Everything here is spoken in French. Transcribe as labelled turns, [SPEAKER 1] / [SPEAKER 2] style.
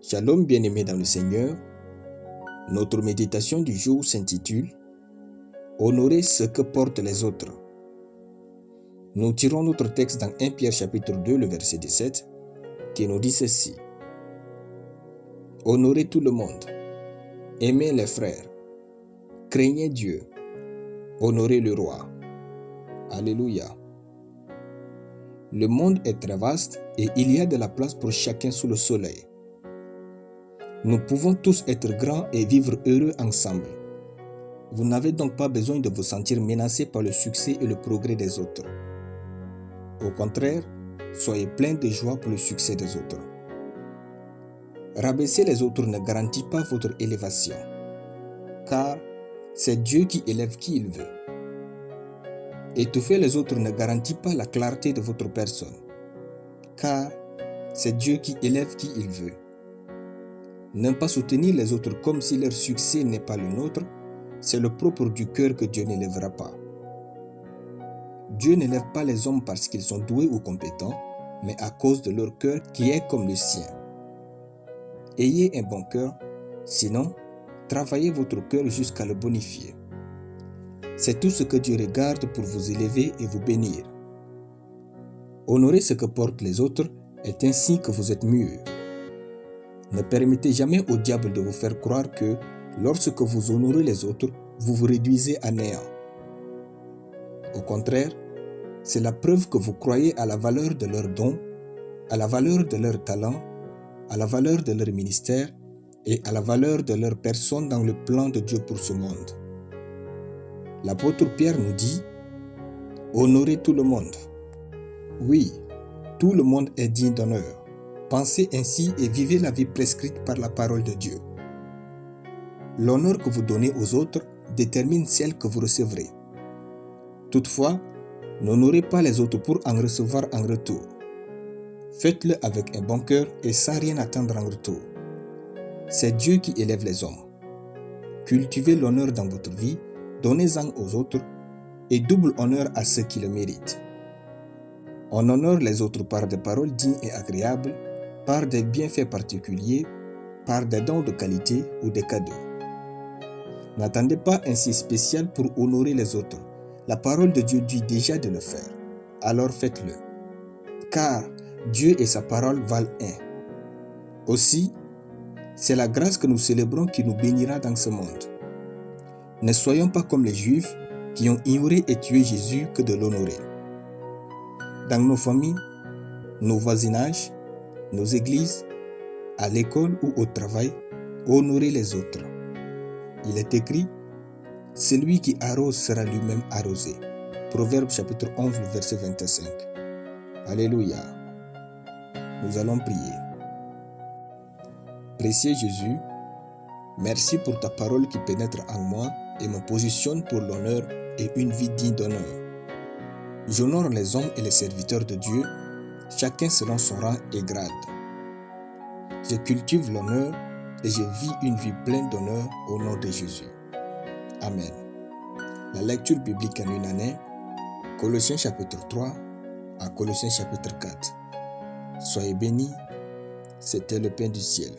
[SPEAKER 1] Shalom bien-aimés dans le Seigneur, notre méditation du jour s'intitule « Honorer ce que portent les autres ». Nous tirons notre texte dans 1 Pierre chapitre 2, le verset 17, qui nous dit ceci. « Honorez tout le monde, aimez les frères, craignez Dieu, honorez le roi. » Alléluia. Le monde est très vaste et il y a de la place pour chacun sous le soleil. Nous pouvons tous être grands et vivre heureux ensemble. Vous n'avez donc pas besoin de vous sentir menacé par le succès et le progrès des autres. Au contraire, soyez pleins de joie pour le succès des autres. Rabaisser les autres ne garantit pas votre élévation, car c'est Dieu qui élève qui il veut. Étouffer les autres ne garantit pas la clarté de votre personne, car c'est Dieu qui élève qui il veut. Ne pas soutenir les autres comme si leur succès n'est pas le nôtre, c'est le propre du cœur que Dieu n'élèvera pas. Dieu n'élève pas les hommes parce qu'ils sont doués ou compétents, mais à cause de leur cœur qui est comme le sien. Ayez un bon cœur, sinon, travaillez votre cœur jusqu'à le bonifier. C'est tout ce que Dieu regarde pour vous élever et vous bénir. Honorer ce que portent les autres est ainsi que vous êtes mieux. Ne permettez jamais au diable de vous faire croire que, lorsque vous honorez les autres, vous vous réduisez à néant. Au contraire, c'est la preuve que vous croyez à la valeur de leurs dons, à la valeur de leurs talents, à la valeur de leur ministère et à la valeur de leur personne dans le plan de Dieu pour ce monde. L'apôtre Pierre nous dit « Honorez tout le monde ». Oui, tout le monde est digne d'honneur. Pensez ainsi et vivez la vie prescrite par la parole de Dieu. L'honneur que vous donnez aux autres détermine celle que vous recevrez. Toutefois, n'honorez pas les autres pour en recevoir en retour. Faites-le avec un bon cœur et sans rien attendre en retour. C'est Dieu qui élève les hommes. Cultivez l'honneur dans votre vie, donnez-en aux autres et double honneur à ceux qui le méritent. On honore les autres par des paroles dignes et agréables, par des bienfaits particuliers, par des dons de qualité ou des cadeaux. N'attendez pas un si spécial pour honorer les autres. La parole de Dieu dit déjà de le faire. Alors faites-le. Car Dieu et sa parole valent un. Aussi, c'est la grâce que nous célébrons qui nous bénira dans ce monde. Ne soyons pas comme les Juifs qui ont ignoré et tué Jésus que de l'honorer. Dans nos familles, nos voisinages, nos églises, à l'école ou au travail, honorez les autres. Il est écrit, « Celui qui arrose sera lui-même arrosé ». Proverbe chapitre 11, verset 25. Alléluia. Nous allons prier. Précieux Jésus, merci pour ta parole qui pénètre en moi et me positionne pour l'honneur et une vie digne d'honneur. J'honore les hommes et les serviteurs de Dieu, chacun selon son rang et grade. Je cultive l'honneur et je vis une vie pleine d'honneur au nom de Jésus. Amen. La lecture biblique en une année, Colossiens chapitre 3 à Colossiens chapitre 4. Soyez bénis, c'était le pain du ciel.